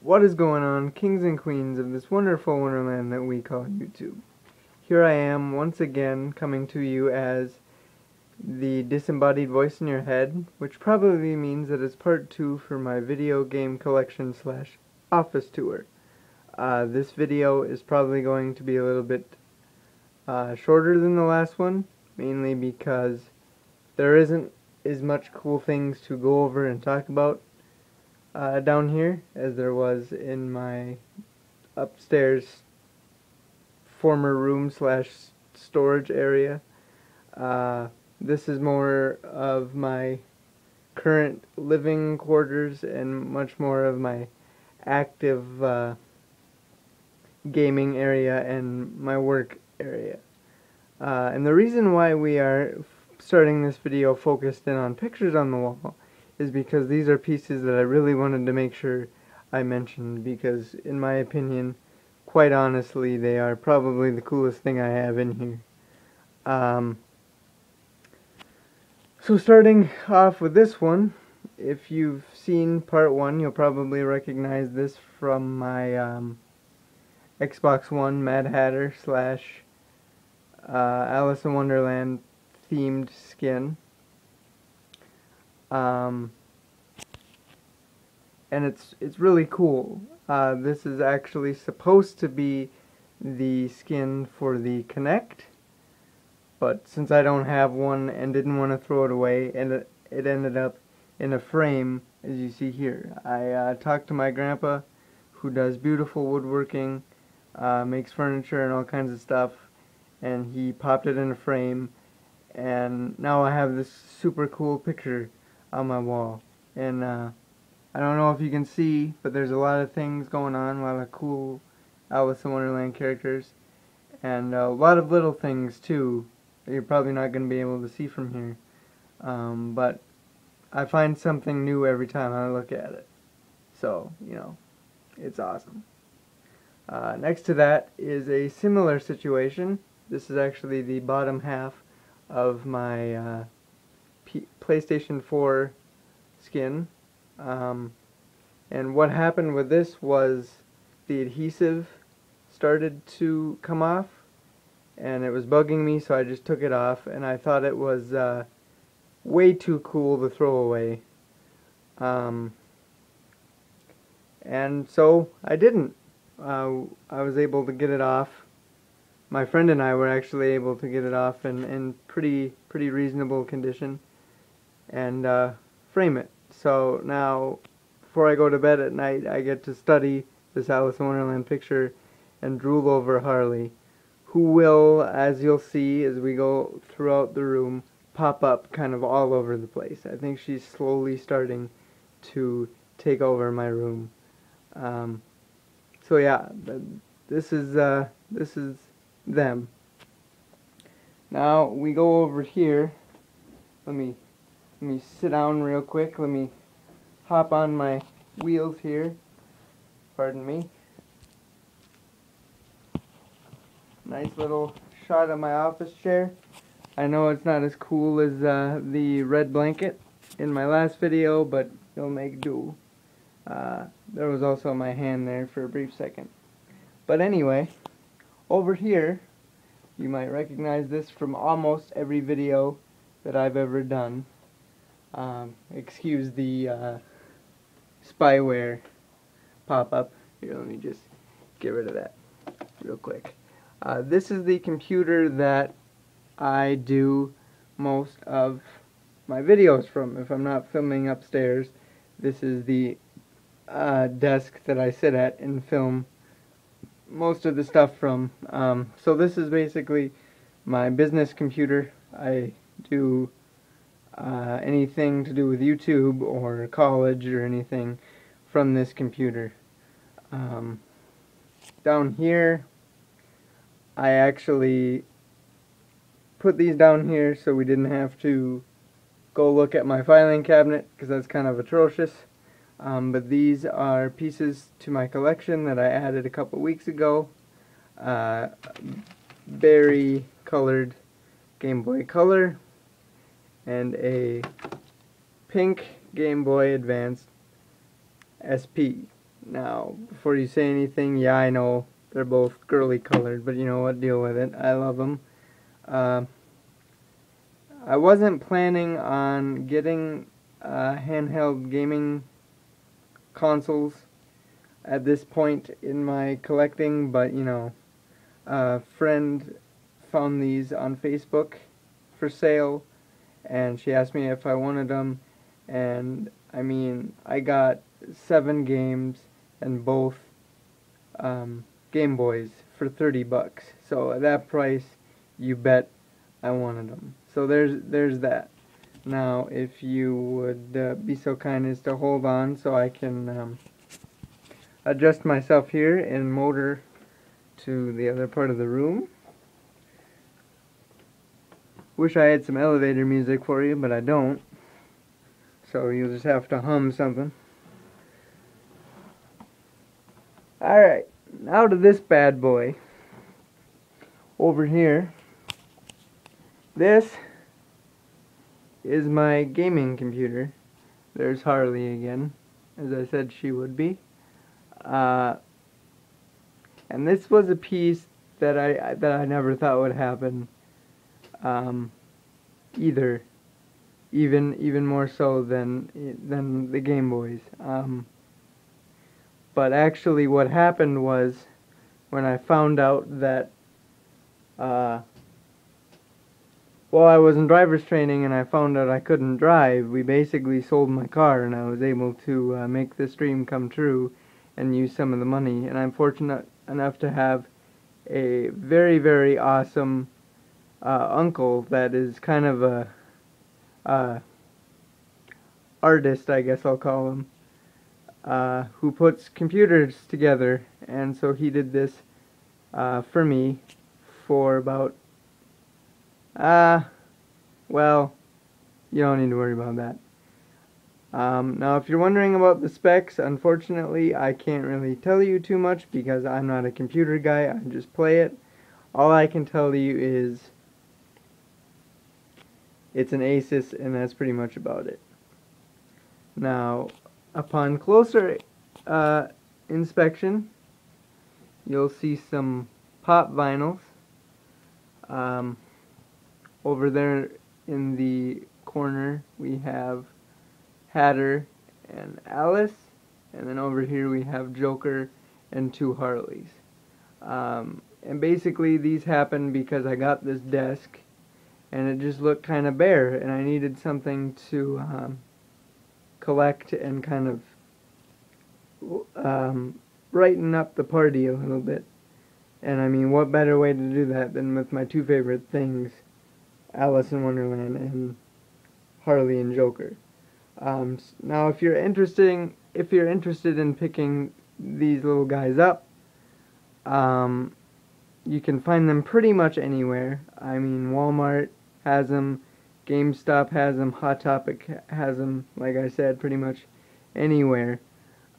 What is going on, kings and queens of this wonderful wonderland that we call YouTube? Here I am once again coming to you as the disembodied voice in your head, which probably means that it's part 2 for my video game collection slash office tour. This video is probably going to be a little bit shorter than the last one, mainly because there isn't as much cool things to go over and talk about down here as there was in my upstairs former room slash storage area. This is more of my current living quarters and much more of my active gaming area and my work area. And the reason why we are starting this video focused in on pictures on the wall is because these are pieces that I really wanted to make sure I mentioned, because in my opinion, quite honestly, they are probably the coolest thing I have in here. So starting off with this one, if you've seen part 1, you'll probably recognize this from my Xbox One Mad Hatter slash Alice in Wonderland themed skin. And it's really cool. This is actually supposed to be the skin for the Kinect, but since I don't have one and didn't want to throw it away, and it ended up in a frame, as you see here. I talked to my grandpa, who does beautiful woodworking, makes furniture and all kinds of stuff, and he popped it in a frame, and now I have this super cool picture on my wall. And I don't know if you can see, but there's a lot of things going on, a lot of cool Alice in Wonderland characters, and a lot of little things too that you're probably not going to be able to see from here. But I find something new every time I look at it. So, you know, it's awesome. Next to that is a similar situation. This is actually the bottom half of my PlayStation 4 skin. And what happened with this was the adhesive started to come off, and it was bugging me, so I just took it off, and I thought it was way too cool to throw away. And so I didn't. I was able to get it off. My friend and I were actually able to get it off in pretty reasonable condition and frame it. So now, before I go to bed at night, I get to study this Alice in Wonderland picture and drool over Harley, who will, as you'll see as we go throughout the room, pop up kind of all over the place. I think she's slowly starting to take over my room. So yeah, this is them. Now we go over here. Let me sit down real quick. Let me hop on my wheels here. Pardon me. Nice little shot of my office chair. I know it's not as cool as the red blanket in my last video, but it'll make do. There was also my hand there for a brief second. But anyway, over here, you might recognize this from almost every video that I've ever done. Excuse the spyware pop-up. Here, let me just get rid of that real quick. This is the computer that I do most of my videos from. If I'm not filming upstairs, this is the desk that I sit at and film most of the stuff from. So this is basically my business computer. I do anything to do with YouTube or college or anything from this computer. Down here, I actually put these down here so we didn't have to go look at my filing cabinet, because that's kind of atrocious. But these are pieces to my collection that I added a couple weeks ago. Berry colored Game Boy Color and a pink Game Boy Advance SP. Now, before you say anything, yeah, I know they're both girly colored, but you know what, deal with it. I love them. I wasn't planning on getting handheld gaming consoles at this point in my collecting, but you know, a friend found these on Facebook for sale, and she asked me if I wanted them, and I mean, I got 7 games and both Game Boys for $30. So at that price, you bet I wanted them. So there's that. Now, if you would be so kind as to hold on so I can adjust myself here and motor to the other part of the room. Wish I had some elevator music for you, but I don't. So you'll just have to hum something. Alright, now to this bad boy. Over here. This is my gaming computer. There's Harley again, as I said she would be. And this was a piece that I never thought would happen. Either, even more so than the Game Boys. But actually, what happened was when I found out that while I was in driver's training and I found out I couldn't drive, we basically sold my car and I was able to make this dream come true and use some of the money. And I'm fortunate enough to have a very, very awesome uncle that is kind of a artist, I guess I'll call him, who puts computers together. And so he did this for me for about well, you don't need to worry about that. Now, if you're wondering about the specs, unfortunately, I can't really tell you too much because I'm not a computer guy. I just play it. All I can tell you is it's an Asus, and that's pretty much about it. Now, upon closer inspection, you'll see some pop vinyls. Over there in the corner we have Hatter and Alice, and then over here we have Joker and 2 Harleys. And basically these happened because I got this desk and it just looked kind of bare and I needed something to collect and kind of brighten up the party a little bit. And I mean, what better way to do that than with my 2 favorite things, Alice in Wonderland and Harley and Joker. Now, if you're interested in picking these little guys up, you can find them pretty much anywhere. I mean, Walmart has them, GameStop has them, Hot Topic has them. Like I said, pretty much anywhere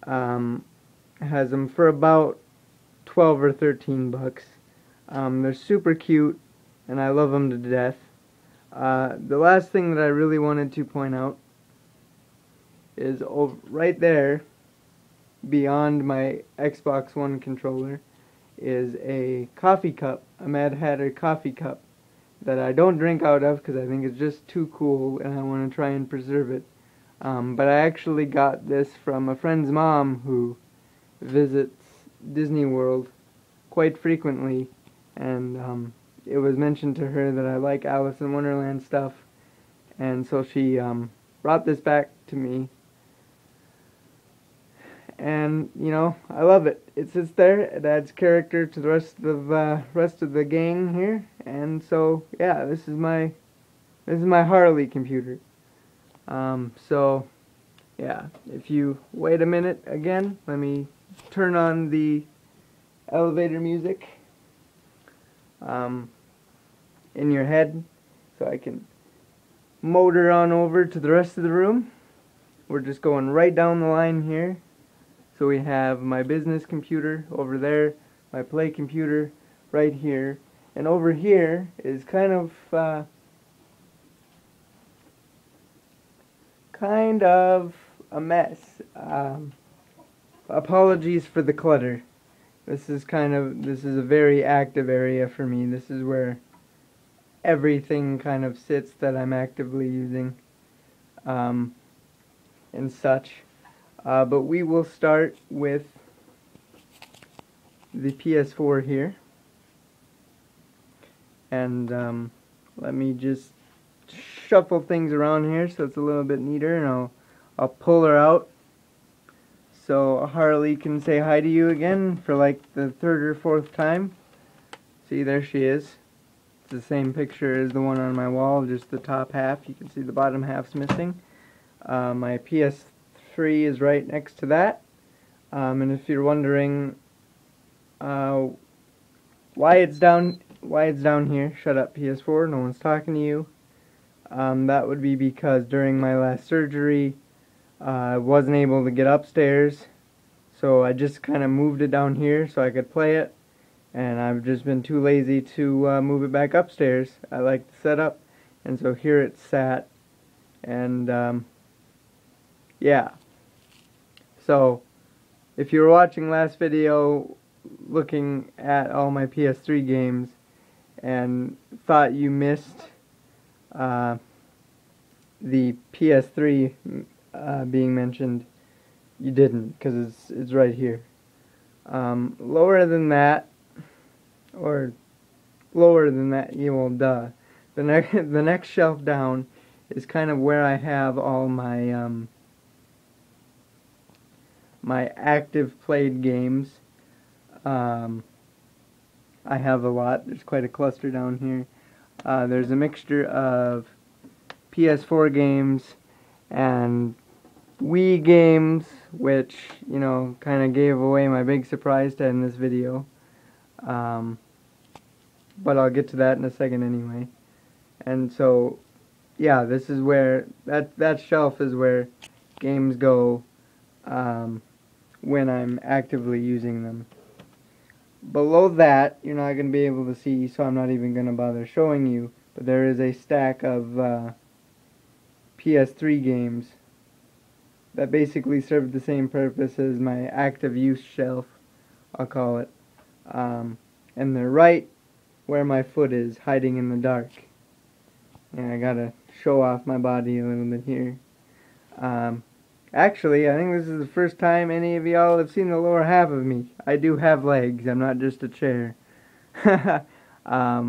has them for about 12 or 13 bucks. They're super cute, and I love them to death. The last thing that I really wanted to point out is over right there, beyond my Xbox One controller, is a coffee cup, a Mad Hatter coffee cup, that I don't drink out of because I think it's just too cool and I want to try and preserve it. But I actually got this from a friend's mom who visits Disney World quite frequently, and it was mentioned to her that I like Alice in Wonderland stuff, and so she brought this back to me, and you know, I love it. It sits there, it adds character to the rest of the gang here, and so yeah, this is my Harley computer. So yeah, if you wait a minute again, let me turn on the elevator music in your head so I can motor on over to the rest of the room. We're just going right down the line here. So we have my business computer over there, my play computer right here, and over here is kind of a mess. apologies for the clutter. This is a very active area for me. This is where everything kind of sits that I'm actively using, and such. But we will start with the PS4 here. And let me just shuffle things around here so it's a little bit neater, and I'll pull her out so Harley can say hi to you again for like the third or fourth time. See, there she is. It's the same picture as the one on my wall, just the top half. You can see the bottom half's missing. My PS3 is right next to that. And if you're wondering why it's down here, shut up PS4, no one's talking to you. That would be because during my last surgery, I wasn't able to get upstairs, so I just kind of moved it down here so I could play it, and I've just been too lazy to move it back upstairs. I like the setup, and so here it's sat, and yeah. So, if you were watching last video looking at all my PS3 games and thought you missed the PS3 being mentioned, you didn't, because it's right here. Lower than that, or lower than that, well, duh. The next shelf down is kind of where I have all my my active played games. I have a lot. There's quite a cluster down here. There's a mixture of PS4 games and Wii games, which, you know, kind of gave away my big surprise to end this video. But I'll get to that in a second anyway. And so, yeah, this is where, that shelf is where games go when I'm actively using them. Below that, you're not going to be able to see, so I'm not even going to bother showing you, but there is a stack of PS3 games that basically serve the same purpose as my active use shelf, I'll call it. And they're right where my foot is, hiding in the dark. And I gotta show off my body a little bit here. Actually, I think this is the first time any of y'all have seen the lower half of me. I do have legs, I'm not just a chair. But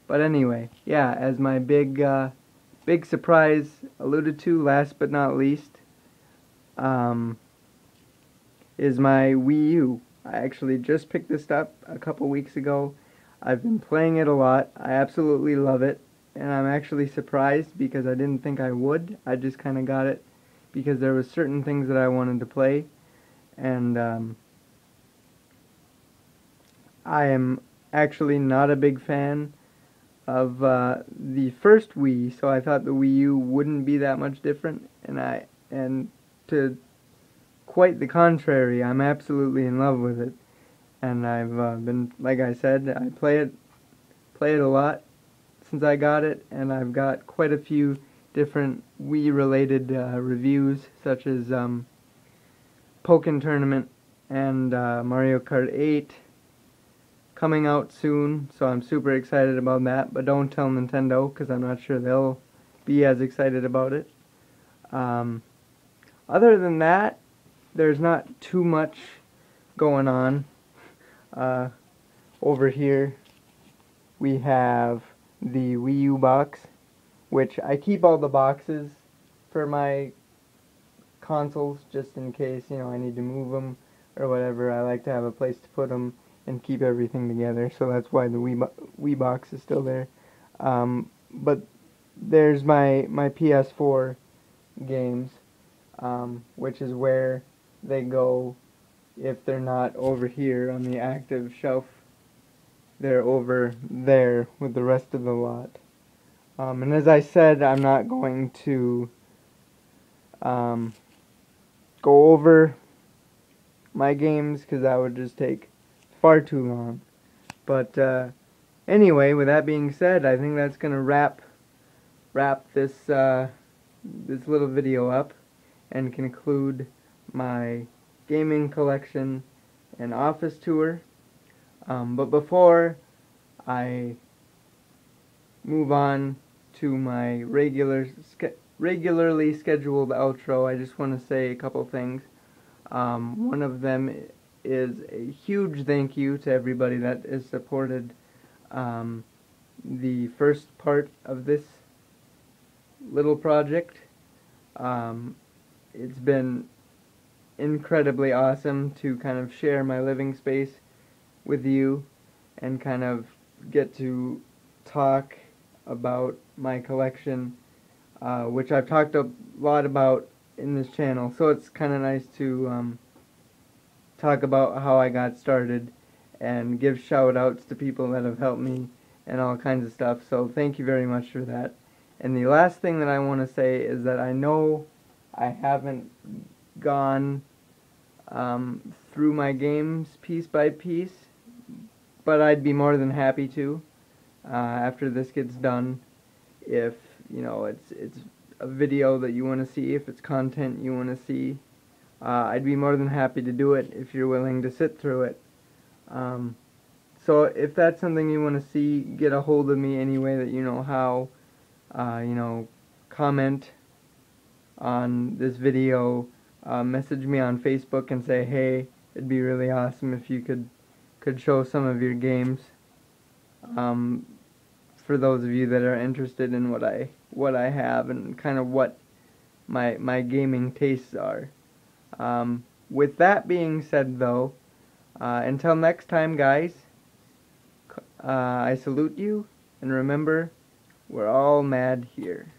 anyway, yeah, as my big surprise alluded to, last but not least, is my Wii U. I actually just picked this up a couple weeks ago. I've been playing it a lot. I absolutely love it. And I'm actually surprised because I didn't think I would. I just kind of got it because there was certain things that I wanted to play. And I am actually not a big fan of the first Wii, so I thought the Wii U wouldn't be that much different. And to quite the contrary, I'm absolutely in love with it. And I've been, like I said, I play it a lot since I got it, and I've got quite a few different Wii-related reviews, such as Pokken Tournament and Mario Kart 8 coming out soon, so I'm super excited about that, but don't tell Nintendo, because I'm not sure they'll be as excited about it. Other than that, there's not too much going on. Over here we have the Wii U box, which I keep all the boxes for my consoles just in case, you know, I need to move them or whatever. I like to have a place to put them and keep everything together, so that's why the Wii box is still there. But there's my PS4 games, which is where they go if they're not over here on the active shelf. They're over there with the rest of the lot. And as I said, I'm not going to go over my games because that would just take far too long. But anyway, with that being said, I think that's gonna wrap this this little video up and conclude my gaming collection and office tour. But before I move on to my regularly scheduled outro, I just want to say a couple things. One of them is a huge thank you to everybody that has supported the first part of this little project. It's been incredibly awesome to kind of share my living space with you and kind of get to talk about my collection, which I've talked a lot about in this channel. So it's kind of nice to talk about how I got started and give shout outs to people that have helped me and all kinds of stuff. So thank you very much for that. And the last thing that I want to say is that I know I haven't gone through my games piece by piece, but I'd be more than happy to after this gets done. If you know it's a video that you want to see, if it's content you want to see, I'd be more than happy to do it if you're willing to sit through it. So if that's something you want to see, get a hold of me any way that you know how. Comment on this video, message me on Facebook and say, hey, it'd be really awesome if you could show some of your games. For those of you that are interested in what I have and kind of what my gaming tastes are. With that being said, though, until next time, guys, I salute you, and remember, we're all mad here.